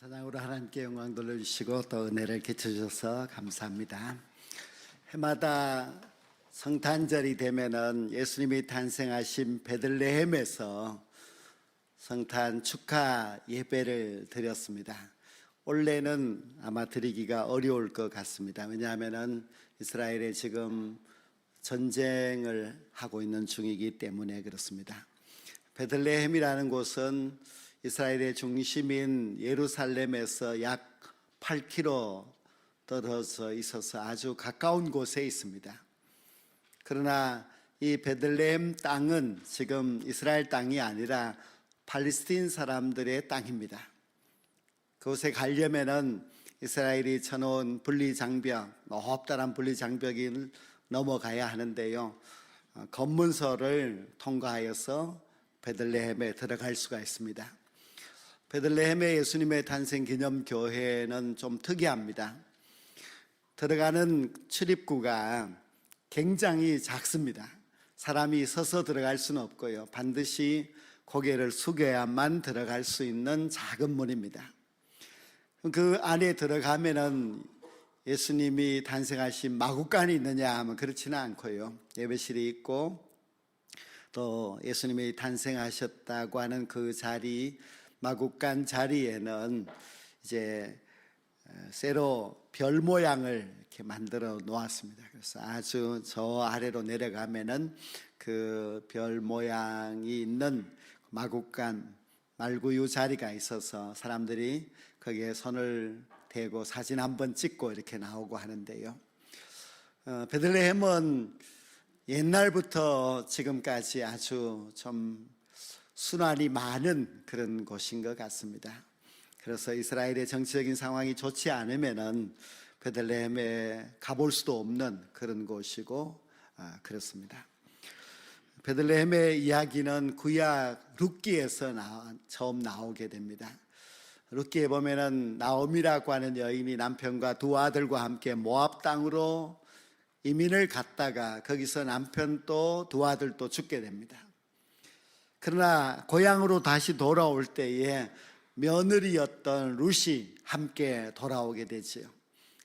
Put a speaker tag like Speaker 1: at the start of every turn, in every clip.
Speaker 1: 찬양으로 하나님께 영광 돌려주시고 또 은혜를 끼쳐주셔서 감사합니다. 해마다 성탄절이 되면은 예수님이 탄생하신 베들레헴에서 성탄 축하 예배를 드렸습니다. 올해는 아마 드리기가 어려울 것 같습니다. 왜냐하면은 이스라엘에 지금 전쟁을 하고 있는 중이기 때문에 그렇습니다. 베들레헴이라는 곳은 이스라엘의 중심인 예루살렘에서 약 8km 떨어져 있어서 아주 가까운 곳에 있습니다. 그러나 이 베들레헴 땅은 지금 이스라엘 땅이 아니라 팔레스틴 사람들의 땅입니다. 그곳에 가려면은 이스라엘이 쳐놓은 분리장벽, 높다란 분리장벽을 넘어가야 하는데요, 검문소를 통과하여서 베들레헴에 들어갈 수가 있습니다. 베들레헴의 예수님의 탄생 기념교회는 좀 특이합니다. 들어가는 출입구가 굉장히 작습니다. 사람이 서서 들어갈 수는 없고요, 반드시 고개를 숙여야만 들어갈 수 있는 작은 문입니다. 그 안에 들어가면은 예수님이 탄생하신 마구간이 있느냐 하면 그렇지는 않고요, 예배실이 있고 또 예수님이 탄생하셨다고 하는 그 자리, 마구간 자리에는 이제 쇠로 별 모양을 이렇게 만들어 놓았습니다. 그래서 아주 저 아래로 내려가면은 그 별 모양이 있는 마구간 말구유 자리가 있어서 사람들이 거기에 손을 대고 사진 한번 찍고 이렇게 나오고 하는데요, 베들레헴은 옛날부터 지금까지 아주 좀 순환이 많은 그런 곳인 것 같습니다. 그래서 이스라엘의 정치적인 상황이 좋지 않으면은 베들레헴에 가볼 수도 없는 그런 곳이고 그렇습니다. 베들레헴의 이야기는 구약 룻기에서 처음 나오게 됩니다. 룻기에 보면은 나오미라고 하는 여인이 남편과 두 아들과 함께 모압 땅으로 이민을 갔다가 거기서 남편도 두 아들도 죽게 됩니다. 그러나 고향으로 다시 돌아올 때에 며느리였던 룻이 함께 돌아오게 되지요.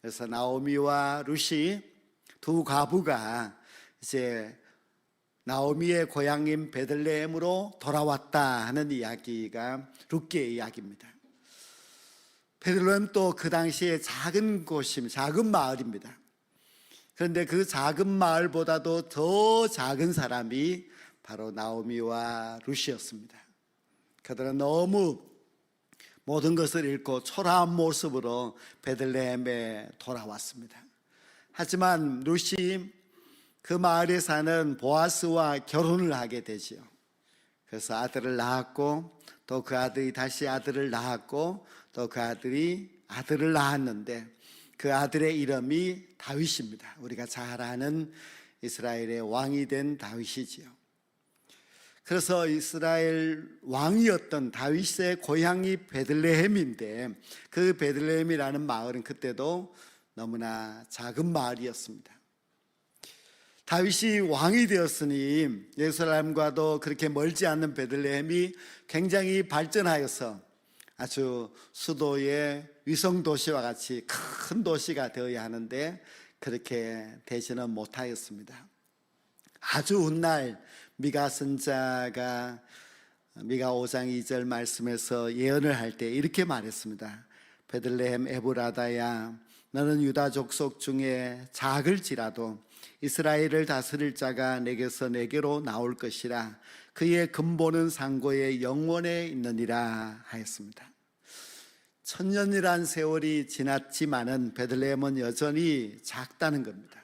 Speaker 1: 그래서 나오미와 룻이 두 과부가 이제 나오미의 고향인 베들레헴으로 돌아왔다 하는 이야기가 룻기의 이야기입니다. 베들레헴도 그 당시에 작은 곳입니다. 작은 마을입니다. 그런데 그 작은 마을보다도 더 작은 사람이 바로 나오미와 룻이었습니다. 그들은 너무 모든 것을 잃고 초라한 모습으로 베들레헴에 돌아왔습니다. 하지만 룻이 그 마을에 사는 보아스와 결혼을 하게 되지요. 그래서 아들을 낳았고 또 그 아들이 다시 아들을 낳았고 또 그 아들이 아들을 낳았는데 그 아들의 이름이 다윗입니다. 우리가 잘 아는 이스라엘의 왕이 된 다윗이지요. 그래서 이스라엘 왕이었던 다윗의 고향이 베들레헴인데 그 베들레헴이라는 마을은 그때도 너무나 작은 마을이었습니다. 다윗이 왕이 되었으니 예루살렘과도 그렇게 멀지 않는 베들레헴이 굉장히 발전하여서 아주 수도의 위성도시와 같이 큰 도시가 되어야 하는데 그렇게 되지는 못하였습니다. 아주 훗날 미가 선자가 미가 5장 2절 말씀에서 예언을 할 때 이렇게 말했습니다. 베들레헴 에브라다야, 너는 유다 족속 중에 작을지라도 이스라엘을 다스릴 자가 내게서 내게로 나올 것이라. 그의 근본은 상고의 영원에 있느니라 하였습니다. 천년이란 세월이 지났지만은 베들레헴은 여전히 작다는 겁니다.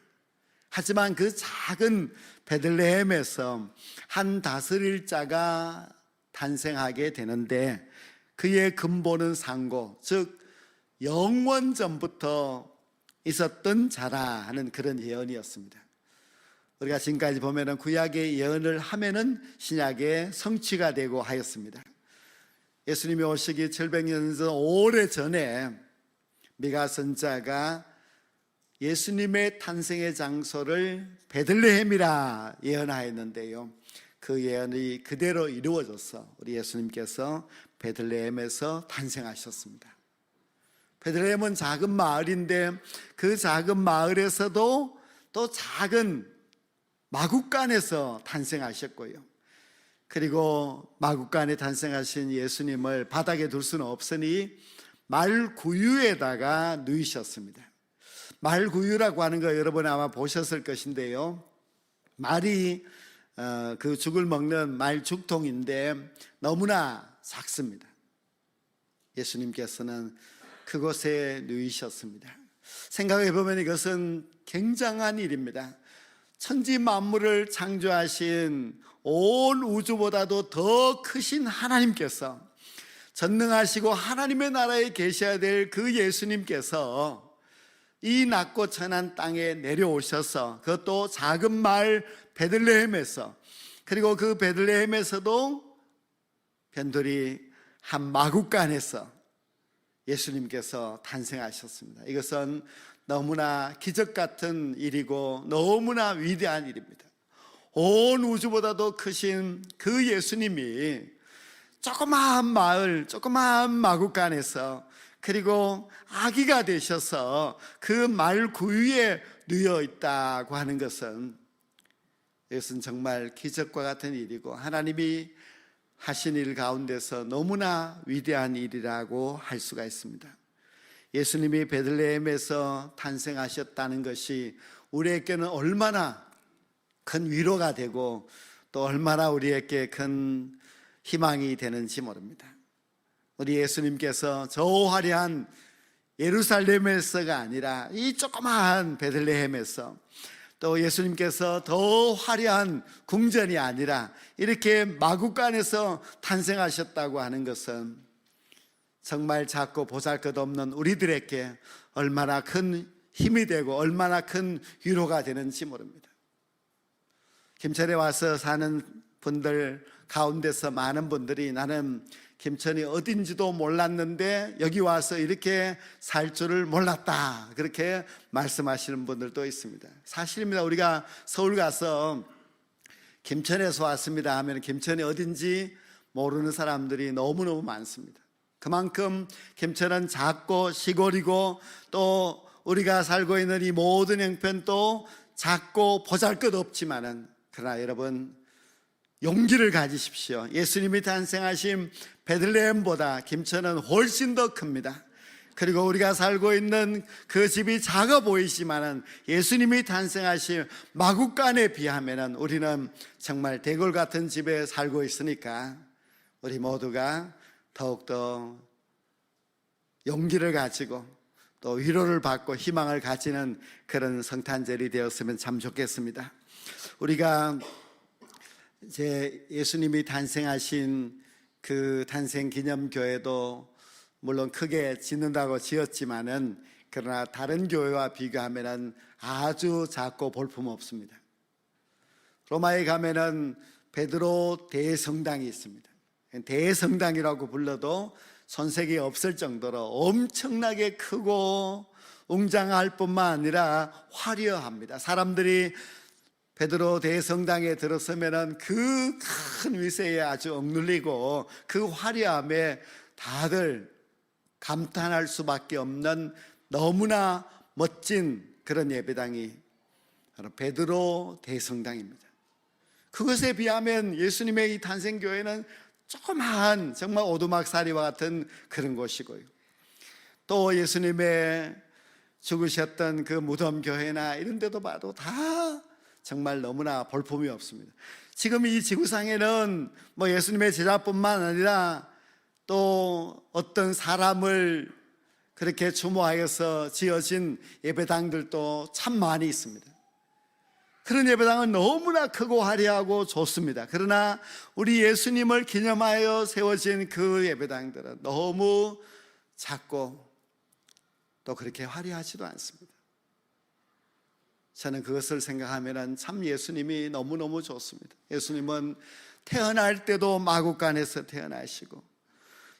Speaker 1: 하지만 그 작은 베들레헴에서 한 다스릴 자가 탄생하게 되는데 그의 근본은 상고, 즉 영원 전부터 있었던 자라 하는 그런 예언이었습니다. 우리가 지금까지 보면은 구약의 예언을 하면은 신약의 성취가 되고 하였습니다. 예수님이 오시기 700년 전 오래 전에 미가 선자가 예수님의 탄생의 장소를 베들레헴이라 예언하였는데요, 그 예언이 그대로 이루어져서 우리 예수님께서 베들레헴에서 탄생하셨습니다. 베들레헴은 작은 마을인데 그 작은 마을에서도 또 작은 마국간에서 탄생하셨고요. 그리고 마국간에 탄생하신 예수님을 바닥에 둘 수는 없으니 말구유에다가 누이셨습니다. 말구유라고 하는 거 여러분 아마 보셨을 것인데요. 말이 그 죽을 먹는 말 죽통인데 너무나 작습니다. 예수님께서는 그곳에 누이셨습니다. 생각해 보면 이것은 굉장한 일입니다. 천지 만물을 창조하신 온 우주보다도 더 크신 하나님께서, 전능하시고 하나님의 나라에 계셔야 될 그 예수님께서 이 낮고 천한 땅에 내려오셔서, 그것도 작은 마을 베들레헴에서, 그리고 그 베들레헴에서도 변두리 한 마국간에서 예수님께서 탄생하셨습니다. 이것은 너무나 기적 같은 일이고 너무나 위대한 일입니다. 온 우주보다도 크신 그 예수님이 조그마한 마을, 조그마한 마국간에서, 그리고 아기가 되셔서 그 말 구유에 누워 있다고 하는 것은, 이것은 정말 기적과 같은 일이고 하나님이 하신 일 가운데서 너무나 위대한 일이라고 할 수가 있습니다. 예수님이 베들레헴에서 탄생하셨다는 것이 우리에게는 얼마나 큰 위로가 되고 또 얼마나 우리에게 큰 희망이 되는지 모릅니다. 우리 예수님께서 저 화려한 예루살렘에서가 아니라 이 조그마한 베들레헴에서, 또 예수님께서 더 화려한 궁전이 아니라 이렇게 마국간에서 탄생하셨다고 하는 것은 정말 작고 보잘것없는 우리들에게 얼마나 큰 힘이 되고 얼마나 큰 위로가 되는지 모릅니다. 김천에 와서 사는 분들 가운데서 많은 분들이 나는 김천이 어딘지도 몰랐는데 여기 와서 이렇게 살 줄을 몰랐다, 그렇게 말씀하시는 분들도 있습니다. 사실입니다. 우리가 서울 가서 김천에서 왔습니다 하면 김천이 어딘지 모르는 사람들이 너무너무 많습니다. 그만큼 김천은 작고 시골이고 또 우리가 살고 있는 이 모든 형편도 작고 보잘것없지만은, 그러나 여러분 용기를 가지십시오. 예수님이 탄생하신 베들레헴보다 김천은 훨씬 더 큽니다. 그리고 우리가 살고 있는 그 집이 작아 보이지만은 예수님이 탄생하신 마국간에 비하면은 우리는 정말 대궐 같은 집에 살고 있으니까 우리 모두가 더욱더 용기를 가지고 또 위로를 받고 희망을 가지는 그런 성탄절이 되었으면 참 좋겠습니다. 우리가 이제 예수님이 탄생하신 그 탄생 기념교회도 물론 크게 짓는다고 지었지만은, 그러나 다른 교회와 비교하면은 아주 작고 볼품없습니다. 로마에 가면은 베드로 대성당이 있습니다. 대성당이라고 불러도 손색이 없을 정도로 엄청나게 크고 웅장할 뿐만 아니라 화려합니다. 사람들이 베드로 대성당에 들어서면은 그 큰 위세에 아주 억눌리고 그 화려함에 다들 감탄할 수밖에 없는 너무나 멋진 그런 예배당이 바로 베드로 대성당입니다. 그것에 비하면 예수님의 이 탄생교회는 조그마한 정말 오두막살이와 같은 그런 곳이고요. 또 예수님의 죽으셨던 그 무덤교회나 이런 데도 봐도 다 정말 너무나 볼품이 없습니다. 지금 이 지구상에는 뭐 예수님의 제자뿐만 아니라 또 어떤 사람을 그렇게 추모하여서 지어진 예배당들도 참 많이 있습니다. 그런 예배당은 너무나 크고 화려하고 좋습니다. 그러나 우리 예수님을 기념하여 세워진 그 예배당들은 너무 작고 또 그렇게 화려하지도 않습니다. 저는 그것을 생각하면 참 예수님이 너무너무 좋습니다. 예수님은 태어날 때도 마국간에서 태어나시고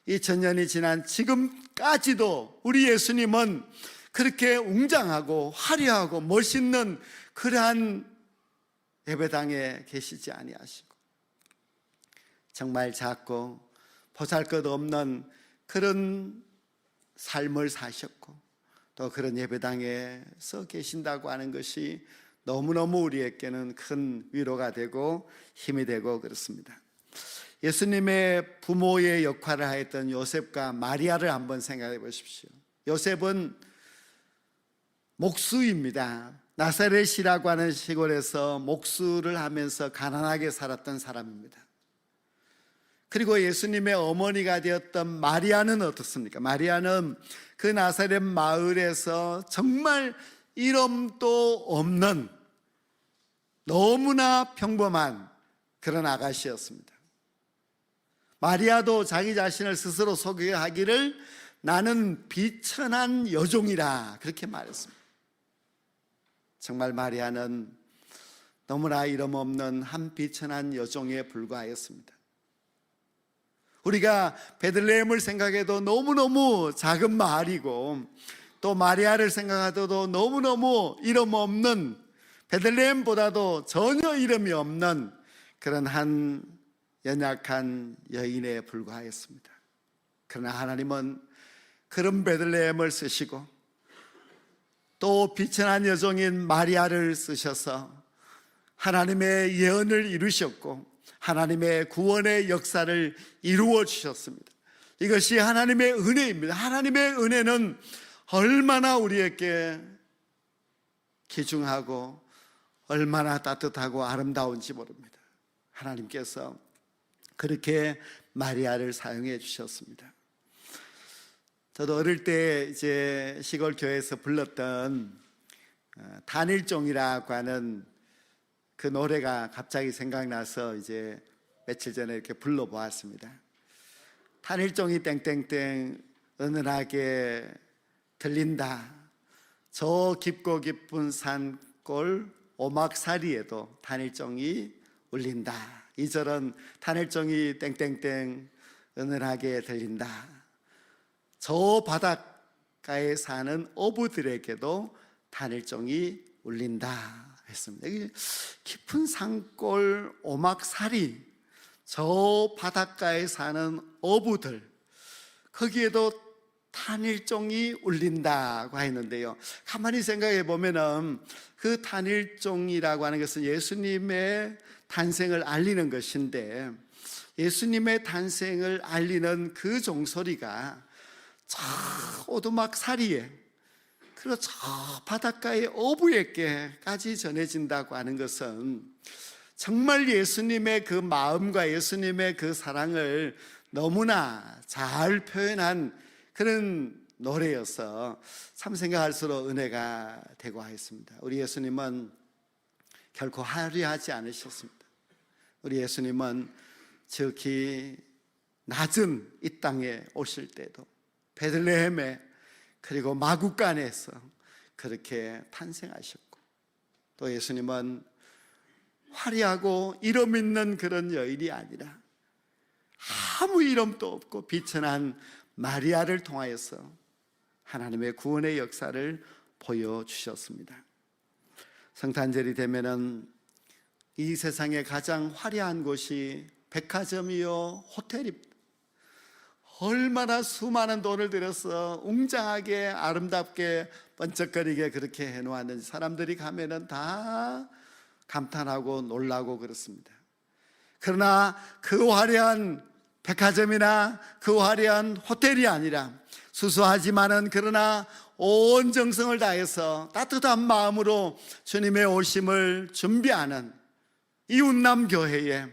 Speaker 1: 이 천년이 지난 지금까지도 우리 예수님은 그렇게 웅장하고 화려하고 멋있는 그러한 예배당에 계시지 아니하시고 정말 작고 보잘것없는 그런 삶을 사셨고 또 그런 예배당에서 계신다고 하는 것이 너무너무 우리에게는 큰 위로가 되고 힘이 되고 그렇습니다. 예수님의 부모의 역할을 하였던 요셉과 마리아를 한번 생각해 보십시오. 요셉은 목수입니다. 나사렛이라고 하는 시골에서 목수를 하면서 가난하게 살았던 사람입니다. 그리고 예수님의 어머니가 되었던 마리아는 어떻습니까? 마리아는 그 나사렛 마을에서 정말 이름도 없는 너무나 평범한 그런 아가씨였습니다. 마리아도 자기 자신을 스스로 소개하기를 나는 비천한 여종이라 그렇게 말했습니다. 정말 마리아는 너무나 이름 없는 한 비천한 여종에 불과하였습니다. 우리가 베들레헴을 생각해도 너무너무 작은 마을이고 또 마리아를 생각해도 너무너무 이름 없는, 베들레헴보다도 전혀 이름이 없는 그런 한 연약한 여인에 불과하였습니다. 그러나 하나님은 그런 베들레헴을 쓰시고 또 비천한 여종인 마리아를 쓰셔서 하나님의 예언을 이루셨고 하나님의 구원의 역사를 이루어 주셨습니다. 이것이 하나님의 은혜입니다. 하나님의 은혜는 얼마나 우리에게 귀중하고 얼마나 따뜻하고 아름다운지 모릅니다. 하나님께서 그렇게 마리아를 사용해 주셨습니다. 저도 어릴 때 이제 시골 교회에서 불렀던 단일종이라고 하는 그 노래가 갑자기 생각나서 이제 며칠 전에 이렇게 불러보았습니다. 단일종이 땡땡땡 은은하게 들린다. 저 깊고 깊은 산골 오막사리에도 단일종이 울린다. 이 절은 단일종이 땡땡땡 은은하게 들린다. 저 바닷가에 사는 어부들에게도 단일종이 울린다 했습니다. 깊은 산골 오막사리, 저 바닷가에 사는 어부들, 거기에도 단일종이 울린다고 했는데요, 가만히 생각해 보면은 그 단일종이라고 하는 것은 예수님의 탄생을 알리는 것인데, 예수님의 탄생을 알리는 그 종소리가 저 오두막 사리에, 그리고 저 바닷가의 어부에게까지 전해진다고 하는 것은 정말 예수님의 그 마음과 예수님의 그 사랑을 너무나 잘 표현한 그런 노래여서 참 생각할수록 은혜가 되고 하였습니다. 우리 예수님은 결코 화려하지 않으셨습니다. 우리 예수님은 지극히 낮은 이 땅에 오실 때도 베들레헴에 그리고 마구간에서 그렇게 탄생하셨고, 또 예수님은 화려하고 이름 있는 그런 여인이 아니라 아무 이름도 없고 비천한 마리아를 통하여서 하나님의 구원의 역사를 보여주셨습니다. 성탄절이 되면은 이 세상에 가장 화려한 곳이 백화점이요 호텔입니다. 얼마나 수많은 돈을 들여서 웅장하게 아름답게 번쩍거리게 그렇게 해놓았는지 사람들이 가면은 다 감탄하고 놀라고 그렇습니다. 그러나 그 화려한 백화점이나 그 화려한 호텔이 아니라 수수하지만은 그러나 온 정성을 다해서 따뜻한 마음으로 주님의 오심을 준비하는 이웃남 교회에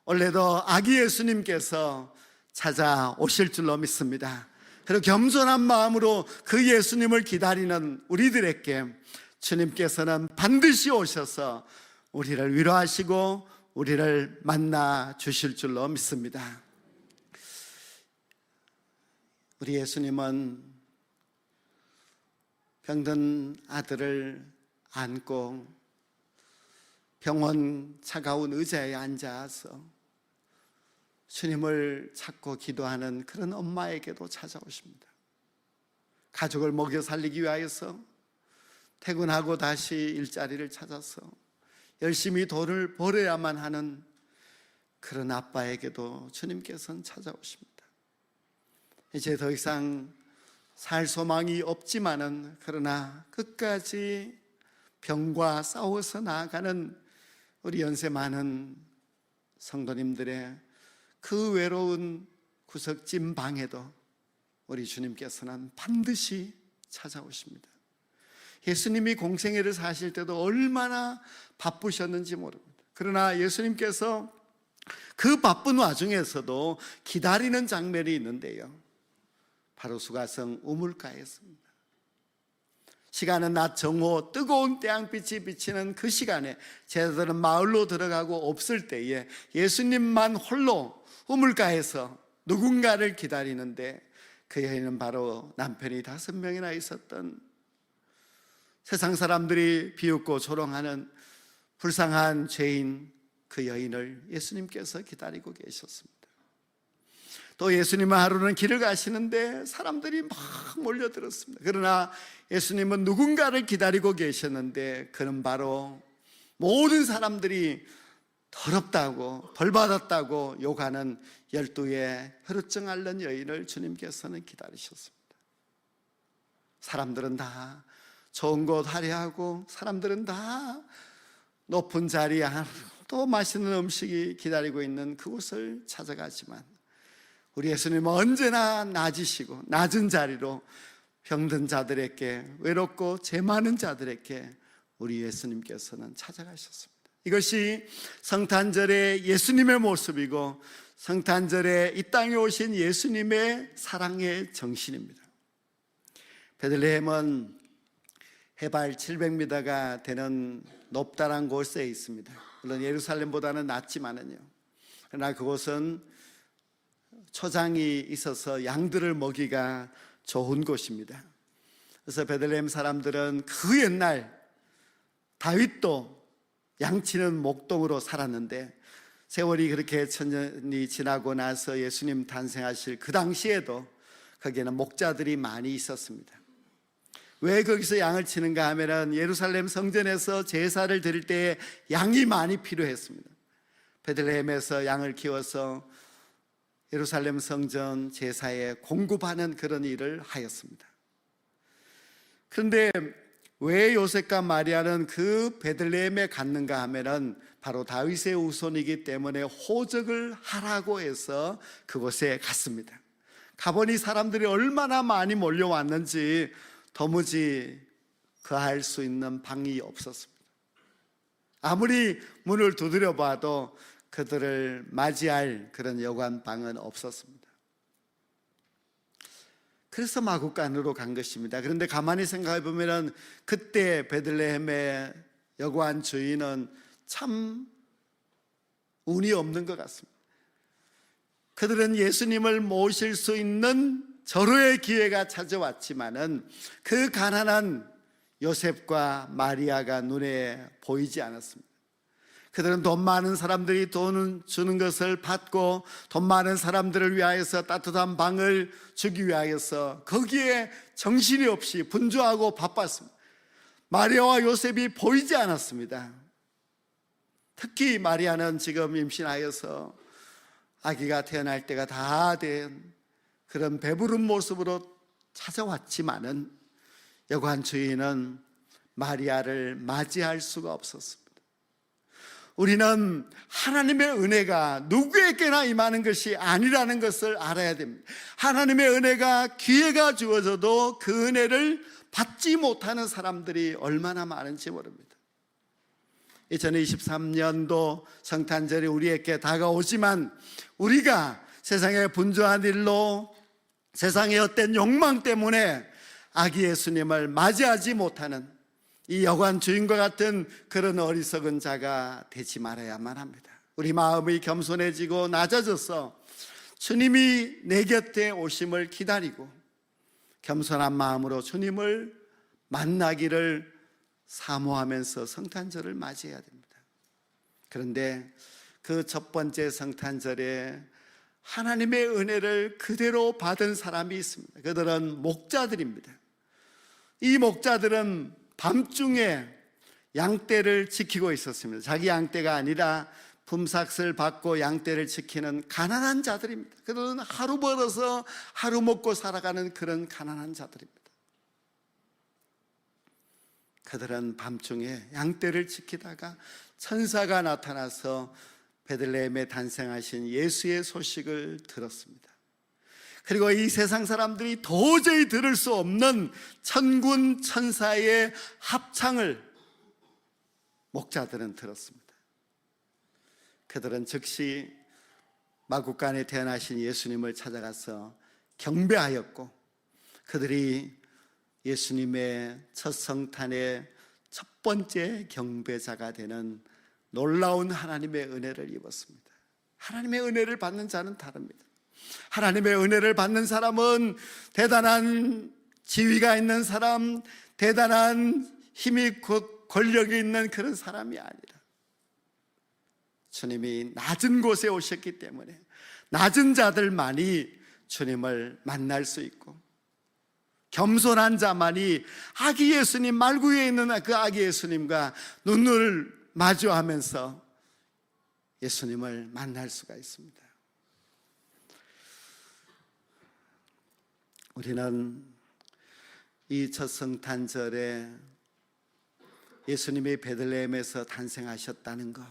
Speaker 1: 원래도 아기 예수님께서 찾아오실 줄로 믿습니다. 그리고 겸손한 마음으로 그 예수님을 기다리는 우리들에게 주님께서는 반드시 오셔서 우리를 위로하시고 우리를 만나 주실 줄로 믿습니다. 우리 예수님은 병든 아들을 안고 병원 차가운 의자에 앉아서 주님을 찾고 기도하는 그런 엄마에게도 찾아오십니다. 가족을 먹여 살리기 위하여서 퇴근하고 다시 일자리를 찾아서 열심히 돈을 벌어야만 하는 그런 아빠에게도 주님께서는 찾아오십니다. 이제 더 이상 살 소망이 없지만은 그러나 끝까지 병과 싸워서 나아가는 우리 연세 많은 성도님들의 그 외로운 구석진 방에도 우리 주님께서는 반드시 찾아오십니다. 예수님이 공생애를 사실 때도 얼마나 바쁘셨는지 모릅니다. 그러나 예수님께서 그 바쁜 와중에서도 기다리는 장면이 있는데요, 바로 수가성 우물가였습니다. 시간은 낮 정오 뜨거운 태양빛이 비치는 그 시간에 제자들은 마을로 들어가고 없을 때에 예수님만 홀로 우물가에서 누군가를 기다리는데, 그 여인은 바로 남편이 5명이나 있었던 세상 사람들이 비웃고 조롱하는 불쌍한 죄인 그 여인을 예수님께서 기다리고 계셨습니다. 또 예수님은 하루는 길을 가시는데 사람들이 막 몰려들었습니다. 그러나 예수님은 누군가를 기다리고 계셨는데, 그는 바로 모든 사람들이 더럽다고 벌받았다고 욕하는 12의 혈루증 앓는 여인을 주님께서는 기다리셨습니다. 사람들은 다 좋은 곳 하려하고, 사람들은 다 높은 자리에 또 맛있는 음식이 기다리고 있는 그곳을 찾아가지만, 우리 예수님은 언제나 낮으시고 낮은 자리로 병든 자들에게, 외롭고 죄 많은 자들에게 우리 예수님께서는 찾아가셨습니다. 이것이 성탄절의 예수님의 모습이고, 성탄절에 이 땅에 오신 예수님의 사랑의 정신입니다. 베들레헴은 해발 700m가 되는 높다란 곳에 있습니다. 물론 예루살렘보다는 낮지만은요, 그러나 그곳은 초장이 있어서 양들을 먹이가 좋은 곳입니다. 그래서 베들레헴 사람들은 그 옛날 다윗도 양치는 목동으로 살았는데, 세월이 그렇게 천년이 지나고 나서 예수님 탄생하실 그 당시에도 거기에는 목자들이 많이 있었습니다. 왜 거기서 양을 치는가 하면은 예루살렘 성전에서 제사를 드릴 때에 양이 많이 필요했습니다. 베들레헴에서 양을 키워서 예루살렘 성전 제사에 공급하는 그런 일을 하였습니다. 그런데 왜 요셉과 마리아는 그 베들레헴에 갔는가 하면은 바로 다윗의 후손이기 때문에 호적을 하라고 해서 그곳에 갔습니다. 가보니 사람들이 얼마나 많이 몰려왔는지 도무지 거할 수 있는 방이 없었습니다. 아무리 문을 두드려 봐도 그들을 맞이할 그런 여관 방은 없었습니다. 그래서 마구간으로 간 것입니다. 그런데 가만히 생각해 보면 그때 베들레헴의 여관 주인은 참 운이 없는 것 같습니다. 그들은 예수님을 모실 수 있는 절호의 기회가 찾아왔지만은 그 가난한 요셉과 마리아가 눈에 보이지 않았습니다. 그들은 돈 많은 사람들이 돈을 주는 것을 받고, 돈 많은 사람들을 위하여서 따뜻한 방을 주기 위하여서 거기에 정신이 없이 분주하고 바빴습니다. 마리아와 요셉이 보이지 않았습니다. 특히 마리아는 지금 임신하여서 아기가 태어날 때가 다 된 그런 배부른 모습으로 찾아왔지만은 여관 주인은 마리아를 맞이할 수가 없었습니다. 우리는 하나님의 은혜가 누구에게나 임하는 것이 아니라는 것을 알아야 됩니다. 하나님의 은혜가 기회가 주어져도 그 은혜를 받지 못하는 사람들이 얼마나 많은지 모릅니다. 2023년도 성탄절이 우리에게 다가오지만 우리가 세상의 분주한 일로, 세상의 어떤 욕망 때문에 아기 예수님을 맞이하지 못하는 이 여관 주인과 같은 그런 어리석은 자가 되지 말아야만 합니다. 우리 마음이 겸손해지고 낮아져서 주님이 내 곁에 오심을 기다리고 겸손한 마음으로 주님을 만나기를 사모하면서 성탄절을 맞이해야 됩니다. 그런데 그 첫 번째 성탄절에 하나님의 은혜를 그대로 받은 사람이 있습니다. 그들은 목자들입니다. 이 목자들은 밤중에 양떼를 지키고 있었습니다. 자기 양떼가 아니라 품삯을 받고 양떼를 지키는 가난한 자들입니다. 그들은 하루 벌어서 하루 먹고 살아가는 그런 가난한 자들입니다. 그들은 밤중에 양떼를 지키다가 천사가 나타나서 베들레헴에 탄생하신 예수의 소식을 들었습니다. 그리고 이 세상 사람들이 도저히 들을 수 없는 천군 천사의 합창을 목자들은 들었습니다. 그들은 즉시 마구간에 태어나신 예수님을 찾아가서 경배하였고, 그들이 예수님의 첫 성탄의 첫 번째 경배자가 되는 놀라운 하나님의 은혜를 입었습니다. 하나님의 은혜를 받는 자는 다릅니다. 하나님의 은혜를 받는 사람은 대단한 지위가 있는 사람, 대단한 힘이 권력이 있는 그런 사람이 아니라 주님이 낮은 곳에 오셨기 때문에 낮은 자들만이 주님을 만날 수 있고, 겸손한 자만이 아기 예수님, 말구에 있는 그 아기 예수님과 눈을 마주하면서 예수님을 만날 수가 있습니다. 우리는 이 첫 성탄절에 예수님이 베들레헴에서 탄생하셨다는 것,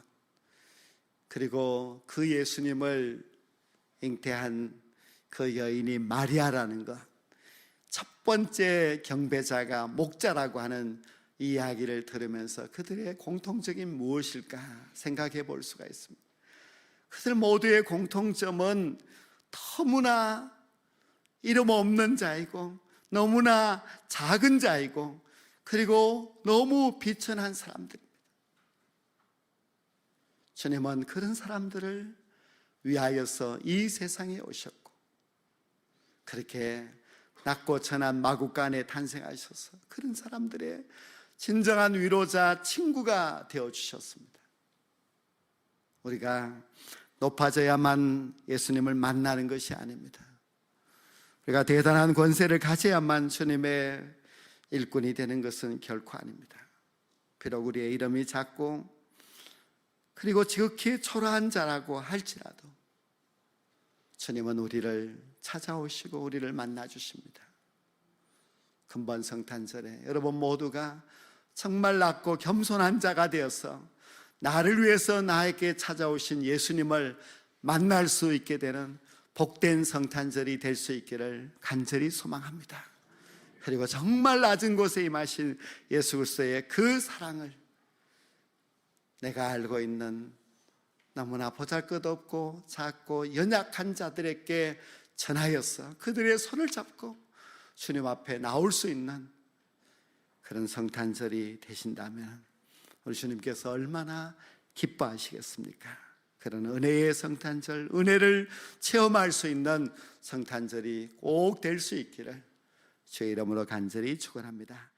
Speaker 1: 그리고 그 예수님을 잉태한 그 여인이 마리아라는 것, 첫 번째 경배자가 목자라고 하는 이 이야기를 들으면서 그들의 공통점이 무엇일까 생각해 볼 수가 있습니다. 그들 모두의 공통점은 너무나 이름 없는 자이고, 너무나 작은 자이고, 그리고 너무 비천한 사람들입니다. 주님은 그런 사람들을 위하여서 이 세상에 오셨고, 그렇게 낮고 천한 마구간에 탄생하셔서 그런 사람들의 진정한 위로자, 친구가 되어주셨습니다. 우리가 높아져야만 예수님을 만나는 것이 아닙니다. 우리가 대단한 권세를 가져야만 주님의 일꾼이 되는 것은 결코 아닙니다. 비록 우리의 이름이 작고 그리고 지극히 초라한 자라고 할지라도 주님은 우리를 찾아오시고 우리를 만나주십니다. 금번 성탄절에 여러분 모두가 정말 낮고 겸손한 자가 되어서 나를 위해서 나에게 찾아오신 예수님을 만날 수 있게 되는 복된 성탄절이 될 수 있기를 간절히 소망합니다. 그리고 정말 낮은 곳에 임하신 예수 그리스도의 그 사랑을 내가 알고 있는 너무나 보잘것없고 작고 연약한 자들에게 전하여서 그들의 손을 잡고 주님 앞에 나올 수 있는 그런 성탄절이 되신다면 우리 주님께서 얼마나 기뻐하시겠습니까? 그런 은혜의 성탄절, 은혜를 체험할 수 있는 성탄절이 꼭 될 수 있기를 주의 이름으로 간절히 축원합니다.